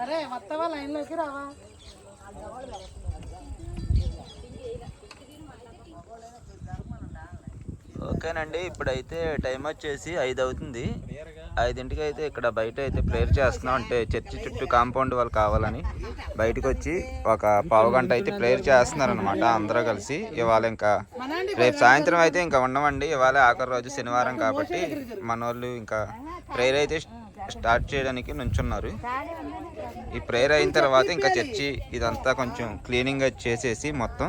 అరే వస్తావా లైన్లోకి రావా? ఓకేనండి, ఇప్పుడైతే టైం వచ్చేసి 5 అవుతుంది. 5ంటికి అయితే ఇక్కడ బయట అయితే ప్రేయర్ చేస్తున్నాం. అంటే చర్చి చుట్టూ కాంపౌండ్ వాళ్ళు కావాలని బయటకు వచ్చి ఒక పావు గంట అయితే ప్రేయర్ చేస్తున్నారనమాట అందరూ కలిసి. ఇవాళ ఇంకా రేపు సాయంత్రం అయితే ఇంకా ఉండమండి. ఇవాళ ఆఖరి రోజు శనివారం కాబట్టి మన వాళ్ళు ఇంకా ప్రేయర్ అయితే స్టార్ట్ చేయడానికి నుంచున్నారు. ఈ ప్రేయర్ అయిన తర్వాత ఇంకా చర్చి ఇదంతా కొంచెం క్లీనింగ్ చేసేసి మొత్తం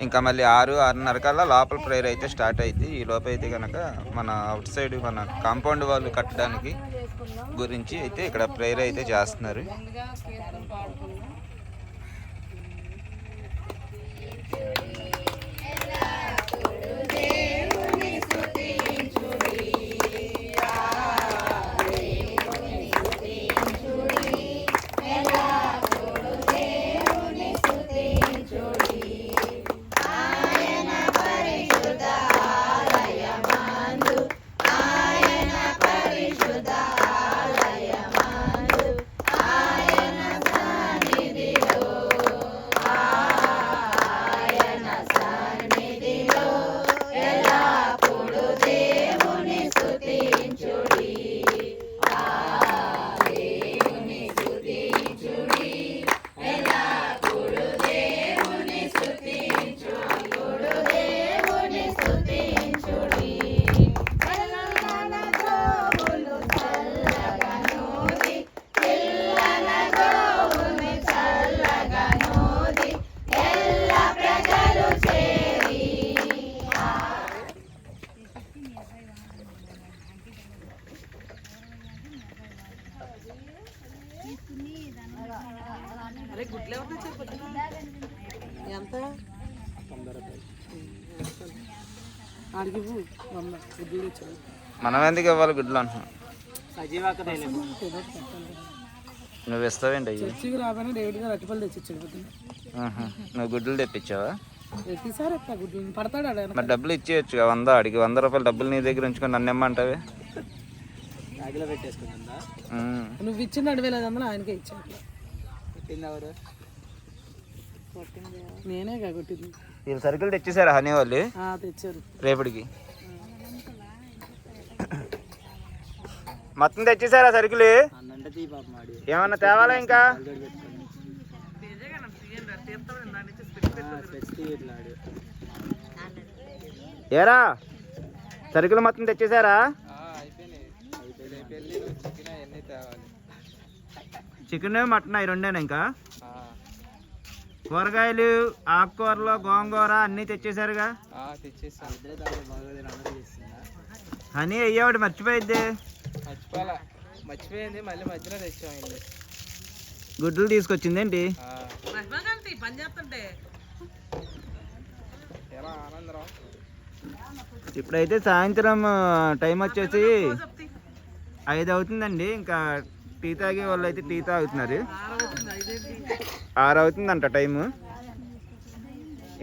ఇంకా మళ్ళీ 6-6:30 కల్లా లోపల ప్రేయర్ అయితే స్టార్ట్ అయింది. ఈ లోపు అయితే కనుక మన అవుట్ సైడ్ మన కాంపౌండ్ వాళ్ళు కట్టడానికి గురించి అయితే ఇక్కడ ప్రేయర్ అయితే చేస్తున్నారు. మనం ఎందుకు ఇవ్వాలి గుడ్లు అంటున్నాం? నువ్వు ఇస్తావేంటి అయ్యి? నువ్వు గుడ్లు తెప్పించావా? మరి డబ్బులు ఇచ్చేయచ్చు 100 అడిగి 100 రూపాయలు డబ్బులు నీ దగ్గర ఉంచుకొని నన్ను ఇమ్మంటావే? నువ్వు ఇచ్చిన 2,500 ఆయనకే ఇచ్చా. నేనే కొట్టింది. వీళ్ళు సరుకులు తెచ్చేసారా హనీ వాళ్ళు? తెచ్చారు రేపటికి. మొత్తం తెచ్చేసారా సరుకులు? ఏమన్నా తేవాలా ఇంకా? ఏరా సరుకులు మొత్తం తెచ్చేసారా? చికెన్ మటన్ అవి రెండేనా? ఇంకా కూరగాయలు ఆకుకూరలు గోంగూర అన్నీ తెచ్చేసారుగా? అని అయ్యేవాడు మర్చిపోయిద్ది. మర్చిపోయింది మళ్ళీ మధ్యలో తెచ్చామండి. గుడ్లు తీసుకొచ్చింది ఏంటి? ఇప్పుడైతే సాయంత్రం టైం వచ్చేసి 5 అవుతుందండి. ఇంకా టీ తాగే వాళ్ళు అయితే టీ తాగుతున్నారు. 6 అవుతుందంట టైము.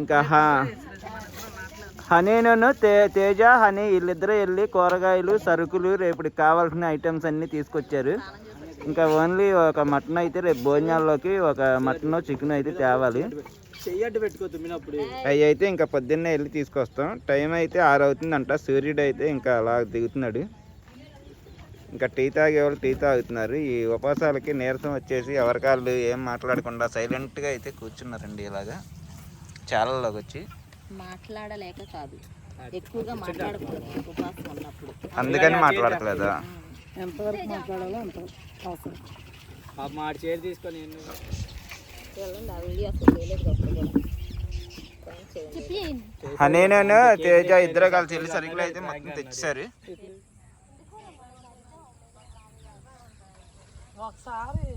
ఇంకా హనీను తేజ హనీ వీళ్ళిద్దరూ వెళ్ళి కూరగాయలు సరుకులు రేపటికి కావాల్సిన ఐటమ్స్ అన్నీ తీసుకొచ్చారు. ఇంకా ఓన్లీ ఒక మటన్ అయితే రేపు భోజనాల్లోకి ఒక మటన్ చికెన్ అయితే తేవాలి. అవి అయితే ఇంకా పొద్దున్నే వెళ్ళి తీసుకొస్తాం. టైం అయితే 6 అవుతుందంట. సూర్యుడు అయితే ఇంకా అలా దిగుతున్నాడు. ఇంకా టీ తాగేవాళ్ళు టీ తాగుతున్నారు. ఈ ఉపవాసాలకి నీరసం వచ్చేసి ఎవరికాళ్ళు ఏం మాట్లాడకుండా సైలెంట్గా అయితే కూర్చున్నారండి. ఇలాగా చాలలోకి వచ్చి మాట్లాడలేక కాదు, ఎక్కువగా మాట్లాడకూడదు ఉపవాసం ఉన్నప్పుడు. అందుకని మాట్లాడట్లేదా? ఎంతవరకు మాట్లాడాలో అంత అవసరం. మాట చేతి తీసుకొని నేను తేజ ఇద్దరు కలిసి వెళ్ళి సరుకులు అయితే మొత్తం తెచ్చేసారు. ఒకసారి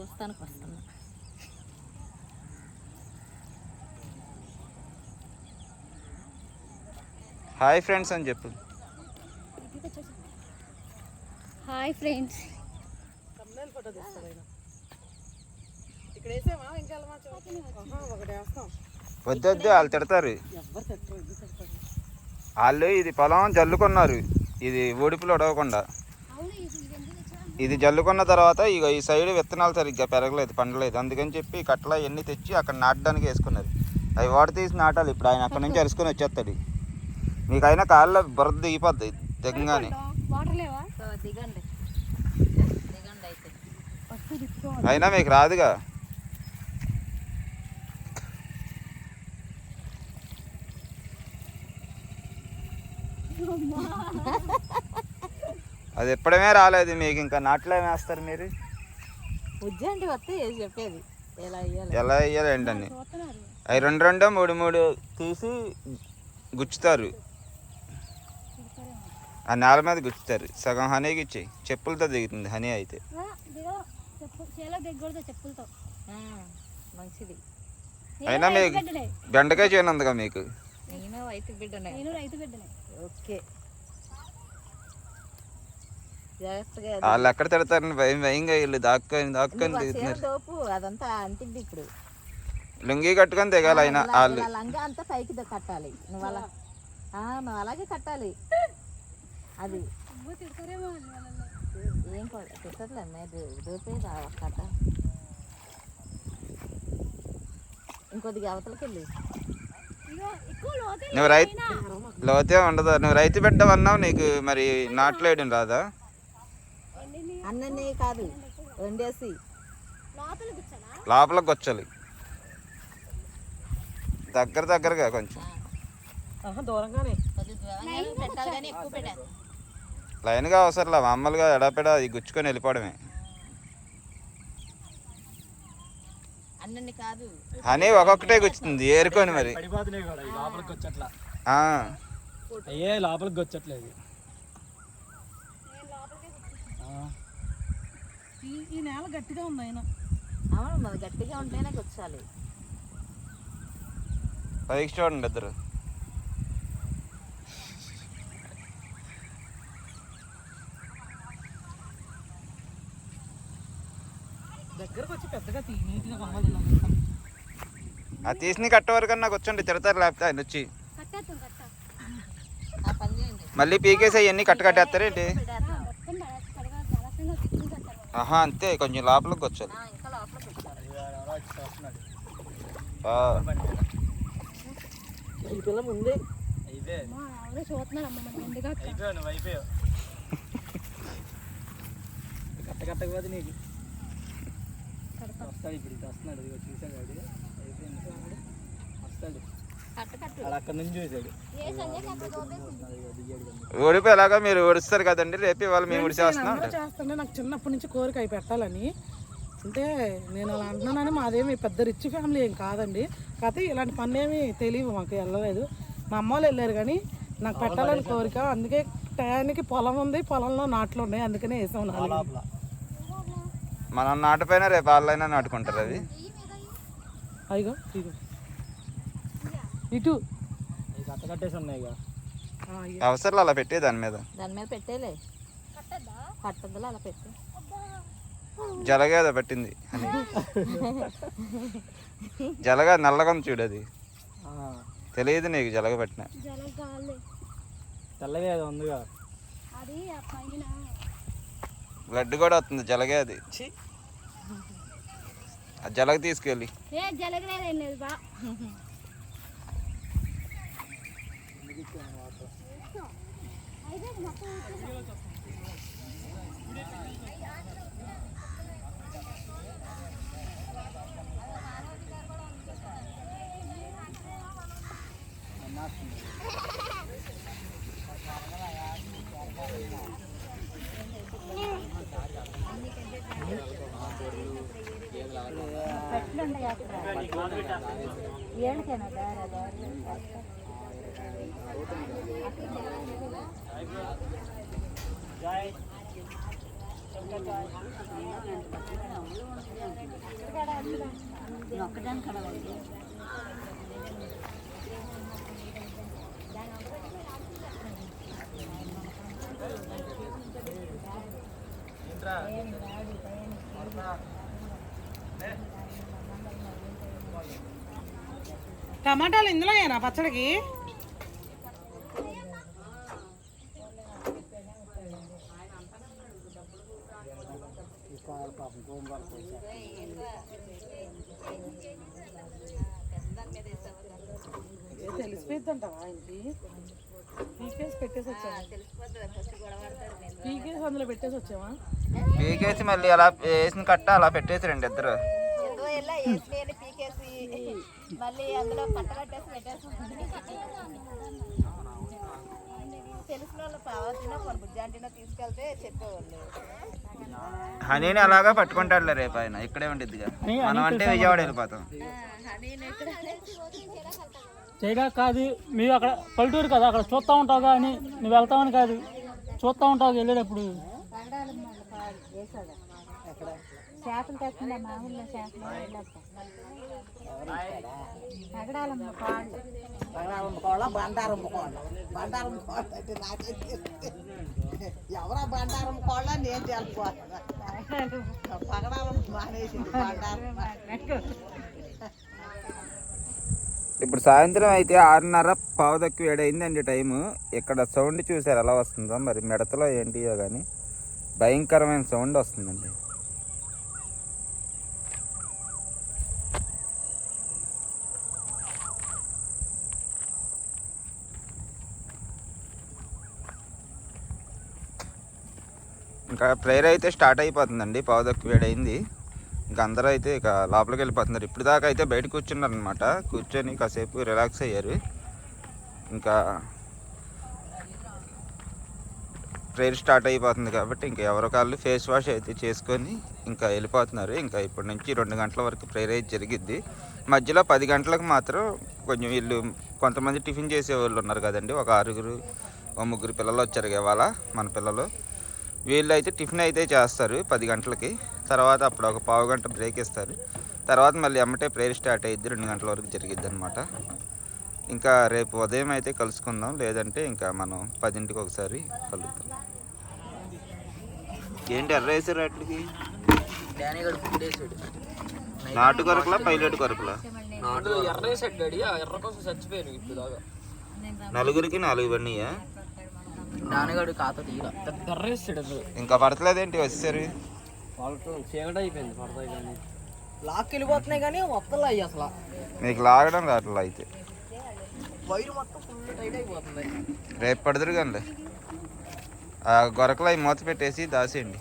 చూస్తానికి వస్తున్నా. హాయ్ ఫ్రెండ్స్ అని చెప్పు. Hi friends. ఫోటో తీస్తారు ఆయన. ఇక్కడ వేసామా ఇంకా ఒకటి వేస్తాం. వద్దు వాళ్ళు తిడతారు. ఎవరు తిట్టరు, ఎందుకు తిడతారు? వాళ్ళు ఇది పొలం జల్లుకున్నారు, ఇది ఊడిపులు ఉడవకుండా. ఇది జల్లుకున్న తర్వాత ఇక ఈ సైడ్ విత్తనాలు సరిగ్గా పెరగలేదు, పండలేదు. అందుకని చెప్పి కట్టలు అవన్నీ తెచ్చి అక్కడ నాటడానికి వేసుకున్నారు. అవి వాడు తీసి నాటాలి. ఇప్పుడు ఆయన అక్కడ నుంచి అరుసుకొని వచ్చేస్తాడు. మీకైనా కాళ్ళలో బురద దిగిపోద్ది దిగంగానే. సో దిగండి అయితే. అయినా మీకు రాదుగా. అది ఎప్పుడమే రాలేదు మీకు. ఇంకా నాట్లో వేస్తారు మీరు. ఉజ్జంటి వస్తే చెప్పేది ఎలా వేయాలి. ఎలా వేయాలి ఏంటని అవి రెండు మూడు తీసి గుచ్చుతారు. ఆ నేల మీద గుచ్చుతారు. సగం హనీకి ఇచ్చేయి. చెప్పులతో దిగుతుంది హనీ అయితే. మంచిది. అయినా మీకు బెండకాయ చేయనందుగా మీకు. నేను రైతు బిడ్డనే. ఓకే జాగ్రత్తగా. వాళ్ళు ఎక్కడ తిడతారని భయంగా వీళ్ళు దాక్కొని దిగుతున్నారు. దోపు అదంతా అంటింది. ఇప్పుడు లుంగి కట్టుకొని దిగాలి. అయినా వాళ్ళు లంగా అంతా పైకి కట్టాలి. నువ్వు అలా నువ్వు అలాగే కట్టాలి. అది ఏం తిట్టట్లేదు. మీరు దోపే కట్ట. ఇంకొద్దిగా అవతలకి వెళ్ళి. నువ్వు రైతు లోతే ఉండదు. నువ్వు రైతు బిడ్డవన్నావు, నీకు మరి నాట్లేయడం రాదా? అన్నీ కాదు వండేసి లోపలికి వచ్చాలి. దగ్గరగా కొంచెం దూరంగానే పెట్టాలి కానీ ఎక్కువ పెట్టాలి. లైన్గా అవసరంలా, మామూలుగా ఎడాపెడా అది గుచ్చుకొని వెళ్ళిపోవడమే. అన్నీ కాదు అని ఒక్కొక్కటే గుచ్చుతుంది ఏరుకొని మరి. లోపలికి వచ్చట్లేదు. ఈ నేల గట్టిగా ఉంది ఆయన. అవును మరి గట్టిగా ఉంటేనే గుచ్చాలి. పైకి చూడండి ఇద్దరు. దగ్గరకు వచ్చి పెద్దగా నీట్గా కమ్మలు. ఆ తీసిన కట్ట వరకు నాకు వచ్చండి, తిడతారు లేకపోతే ఆయన వచ్చి. ఆ పని చేయండి. మళ్ళీ పీకేసి అవన్నీ కట్టేస్తారు ఏంటి? ఆహా అంతే, కొంచెం లోపలికి వచ్చాలి. ఇంకా లోపలికి వచ్చాలి. ఈ పిల్ల ముందే కట్టకపోతే నీకు వస్తాడు. ఇప్పుడు ఇది వస్తున్నాడు. ఇదిగో చూసాడు. అది అయిపోయింది. వస్తాడు. అక్కడ నుంచి చూసాడు. ఓడిపి ఎలాగా మీరు ఓడిస్తారు కదండి. రేపు ఇవాళ మేము ఓడిచేస్తున్నాం. చేస్తుంటే నాకు చిన్నప్పటి నుంచి కోరిక అవి పెట్టాలని. అంటే నేను అలా అంటున్నానని మాదేమి పెద్ద రిచ్ ఫ్యామిలీ ఏం కాదండి. కాకపోతే ఇలాంటి పని ఏమి తెలియదు, మాకు వెళ్ళలేదు. మా అమ్మ వాళ్ళు వెళ్ళారు కానీ నాకు పెట్టాలని కోరిక. అందుకే టయానికి పొలం ఉంది, పొలంలో నాట్లు ఉన్నాయి, అందుకనే వేసాం. మనం నాటిపోయినా రేపు వాళ్ళైనా నాటుకుంటారు. అది అయ్యో ఇగో ఇటు కట్ట కట్టేసి ఉన్నాయి. అవసరం అలా పెట్టే దాని మీద పెట్టేలే. పట్టదులు అలా పెట్టే. జలగేద పట్టింది అని. జలగా నల్లగా చూడు, అది తెలియదు నీకు జలగ పట్టిన. తెల్లగా ఏదో ఉందిగా. బ్లడ్ కూడా వస్తుంది జలగే. అది ఆ జలగ తీసుకెళ్ళి. టమాటాలు ఇందులో ఏనా పచ్చడికి? తెలిసిపోద్దంటావా ఆయనకి? పీకేసి పెట్టేసి వచ్చావా? పీకేసి అందులో పెట్టేసి వచ్చావా? పీకేసి మళ్ళీ అలా వేసిన కట్ట అలా పెట్టేసి రండి ఇద్దరు. పీకేసి మళ్ళీ అందులో కట్టకట్టేసి పెట్టేసి తెలిసిన వాళ్ళు పావతినో కొన్ని బుజ్జాంటినో తీసుకెళ్తే చెప్పేవాళ్ళు. హనీని అలాగా పట్టుకుంటాడులే రేపు ఆయన, ఇక్కడే ఉండిద్దిగా. మనం అంటే విజయవాడ వెళ్ళిపోతాం. చేయగా కాదు, మీరు అక్కడ పల్లెటూరు కదా, అక్కడ చూస్తూ ఉంటావు కానీ నువ్వు వెళ్తావని కాదు, చూస్తూ ఉంటావు వెళ్ళేటప్పుడు. చేపలు తెచ్చిందా మా ఊళ్ళో? చేపలు పగడాలమ్మ కాళ్ళు, బండారం కోళ్ళ అంటే నాకే ఎవరా బండారం కోళ్ళ నేను తెలుసుకోవాలి. పగడాలం మానేసింది బండారం. ఇప్పుడు సాయంత్రం అయితే 6:30 అండి టైము. ఇక్కడ సౌండ్ చూసారు ఎలా వస్తుందో, మరి మిడతలో ఏంటియో కానీ భయంకరమైన సౌండ్ వస్తుందండి. ఇంకా ప్రేయర్ అయితే స్టార్ట్ అయిపోతుందండి. 6:30 ఇంకా అందరూ అయితే ఇక లోపలికి వెళ్ళిపోతున్నారు. ఇప్పుడు దాకా అయితే బయట కూర్చున్నారు అనమాట. కూర్చొని కాసేపు రిలాక్స్ అయ్యారు. ఇంకా ప్రేయర్ స్టార్ట్ అయిపోతుంది కాబట్టి ఇంకా ఎవరి కాళ్ళు ఫేస్ వాష్ అయితే చేసుకొని ఇంకా వెళ్ళిపోతున్నారు. ఇంకా ఇప్పటి నుంచి 2 గంటల వరకు ప్రేయర్ అయితే జరిగిద్ది. మధ్యలో 10 గంటలకు మాత్రం కొంచెం వీళ్ళు కొంతమంది టిఫిన్ చేసే వాళ్ళు ఉన్నారు కదండి, ఒక 6-3 పిల్లలు వచ్చారు ఇవాళ మన పిల్లలు. వీళ్ళు అయితే టిఫిన్ అయితే చేస్తారు 10 గంటలకి. తర్వాత అప్పుడు ఒక పావు గంట బ్రేక్ ఇస్తారు. తర్వాత మళ్ళీ అమ్మటే ప్రేయర్ స్టార్ట్ అయ్యిద్ది, 2 గంటల వరకు జరిగిద్ది అనమాట. ఇంకా రేపు ఉదయం అయితే కలుసుకుందాం, లేదంటే ఇంకా మనం 10ంటికి ఒకసారి కలుద్దాం. ఏంటి ఎర్ర వేసారు వాటికి? నాటు కొరకులా పైలట్ కొరకులా? నలుగురికి 4 బండియా? నాన్నగాడు కాత ఇంకా పడతలేదేంటి వచ్చేసరి? చీకటి అయిపోయింది, పడతాయి కానీ లాక్కి వెళ్ళిపోతున్నాయి కానీ వస్తలే అసలు. మీకు లాగడం రావట్లా అయితే? వైరు మొత్తం ఫుల్ టైట్ అయిపోతుంది. రేపు పడదురు కానీ ఆ గొరకలు అవి మూత పెట్టేసి దాసేయండి.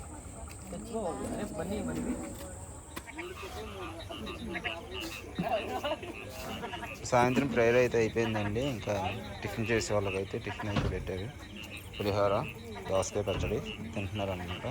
సాయంత్రం ప్రేయర్ అయితే అయిపోయిందండి. ఇంకా టిఫిన్ చేసే వాళ్ళకైతే టిఫిన్ అయితే పెట్టారు. పులిహోర, దోసకాయ పచ్చడి తింటున్నారు అన్నమాట.